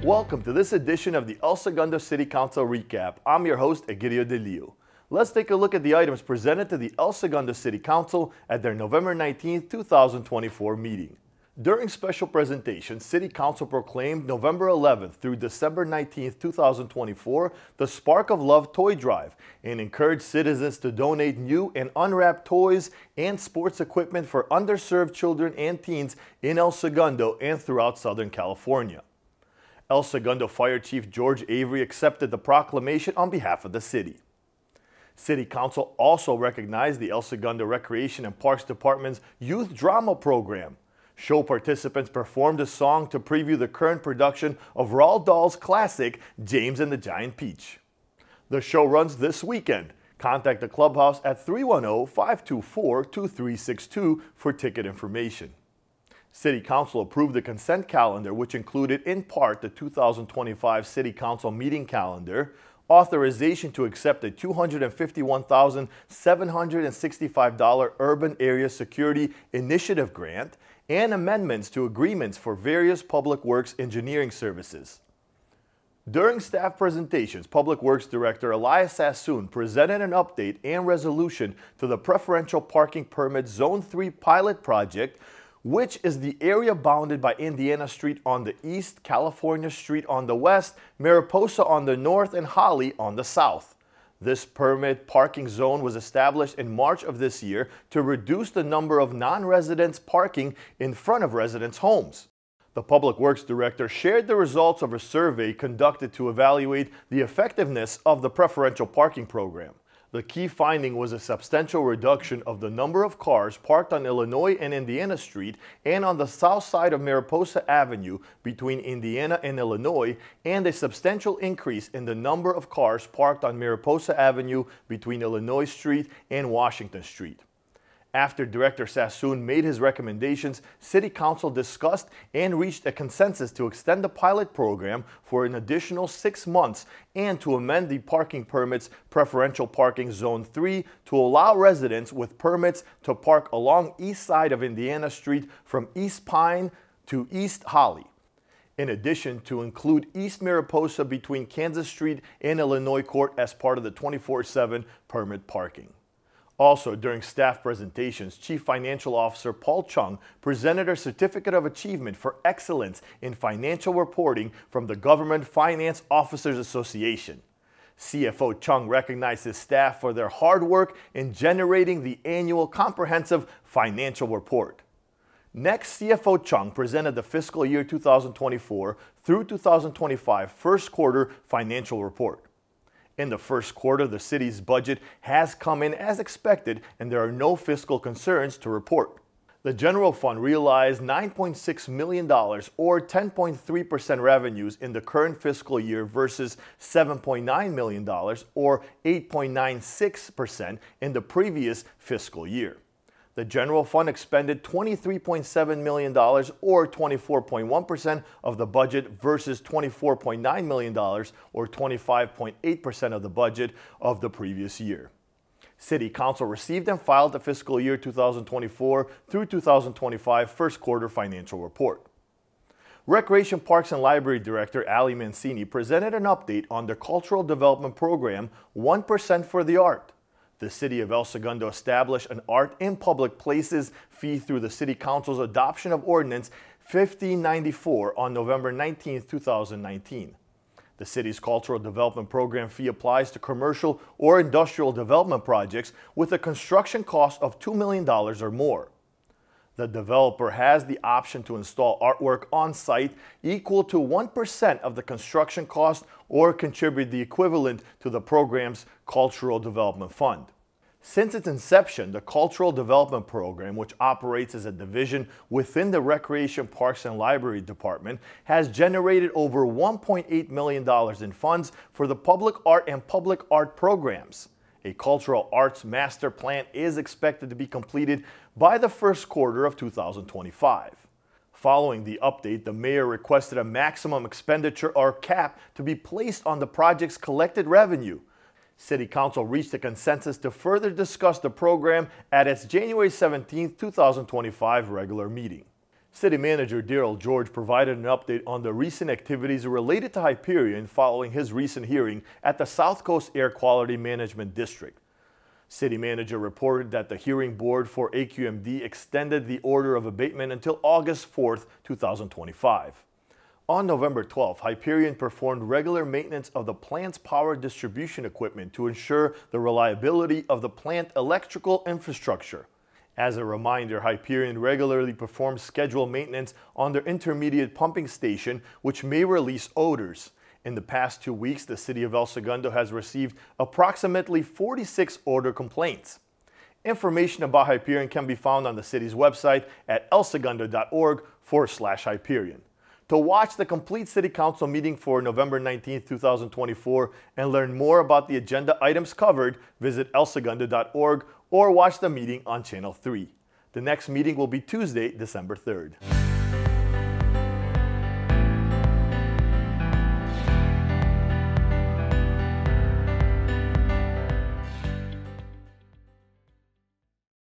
Welcome to this edition of the El Segundo City Council Recap. I'm your host, Egidio De Leo. Let's take a look at the items presented to the El Segundo City Council at their November 19, 2024 meeting. During special presentation, City Council proclaimed November 11th through December 19, 2024, the Spark of Love Toy Drive and encouraged citizens to donate new and unwrapped toys and sports equipment for underserved children and teens in El Segundo and throughout Southern California. El Segundo Fire Chief George Avery accepted the proclamation on behalf of the city. City Council also recognized the El Segundo Recreation and Parks Department's Youth Drama Program. Show participants performed a song to preview the current production of Roald Dahl's classic, James and the Giant Peach. The show runs this weekend. Contact the clubhouse at 310-524-2362 for ticket information. City Council approved the consent calendar, which included in part the 2025 City Council meeting calendar, authorization to accept a $251,765 Urban Area Security Initiative grant, and amendments to agreements for various Public Works engineering services. During staff presentations, Public Works Director Elias Sassoon presented an update and resolution to the Preferential Parking Permit Zone 3 pilot project, which is the area bounded by Indiana Street on the east, California Street on the west, Mariposa on the north, and Holly on the south. This permit parking zone was established in March of this year to reduce the number of non-residents parking in front of residents' homes. The Public Works Director shared the results of a survey conducted to evaluate the effectiveness of the preferential parking program. The key finding was a substantial reduction of the number of cars parked on Illinois and Indiana Street and on the south side of Mariposa Avenue between Indiana and Illinois, and a substantial increase in the number of cars parked on Mariposa Avenue between Illinois Street and Washington Street. After Director Sassoon made his recommendations, City Council discussed and reached a consensus to extend the pilot program for an additional 6 months and to amend the parking permits Preferential Parking Zone 3 to allow residents with permits to park along east side of Indiana Street from East Pine to East Holly. In addition, to include East Mariposa between Kansas Street and Illinois Court as part of the 24/7 permit parking. Also, during staff presentations, Chief Financial Officer Paul Chung presented a Certificate of Achievement for Excellence in Financial Reporting from the Government Finance Officers Association. CFO Chung recognized his staff for their hard work in generating the annual comprehensive financial report. Next, CFO Chung presented the fiscal year 2024 through 2025 first quarter financial report. In the first quarter, the city's budget has come in as expected, and there are no fiscal concerns to report. The general fund realized $9.6 million, or 10.3% revenues in the current fiscal year versus $7.9 million, or 8.96% in the previous fiscal year. The general fund expended $23.7 million, or 24.1% of the budget versus $24.9 million, or 25.8% of the budget of the previous year. City Council received and filed the fiscal year 2024 through 2025 first quarter financial report. Recreation Parks and Library Director Ali Mancini presented an update on the Cultural Development Program 1% for the Art. The City of El Segundo established an Art in Public Places fee through the City Council's adoption of Ordinance 1594 on November 19, 2019. The city's Cultural Development Program fee applies to commercial or industrial development projects with a construction cost of $2 million or more. The developer has the option to install artwork on site equal to 1% of the construction cost or contribute the equivalent to the program's Cultural Development Fund. Since its inception, the Cultural Development Program, which operates as a division within the Recreation Parks and Library Department, has generated over $1.8 million in funds for the public art and public art programs. A cultural arts master plan is expected to be completed by the first quarter of 2025. Following the update, the mayor requested a maximum expenditure or cap to be placed on the project's collected revenue. City Council reached a consensus to further discuss the program at its January 17, 2025 regular meeting. City Manager Daryl George provided an update on the recent activities related to Hyperion following his recent hearing at the South Coast Air Quality Management District. City Manager reported that the hearing board for AQMD extended the order of abatement until August 4, 2025. On November 12, Hyperion performed regular maintenance of the plant's power distribution equipment to ensure the reliability of the plant electrical infrastructure. As a reminder, Hyperion regularly performs scheduled maintenance on their intermediate pumping station, which may release odors. In the past 2 weeks, the city of El Segundo has received approximately 46 odor complaints. Information about Hyperion can be found on the city's website at elsegundo.org/Hyperion. To watch the complete City Council meeting for November 19, 2024 and learn more about the agenda items covered, visit elsegundo.org or watch the meeting on Channel 3. The next meeting will be Tuesday, December 3rd.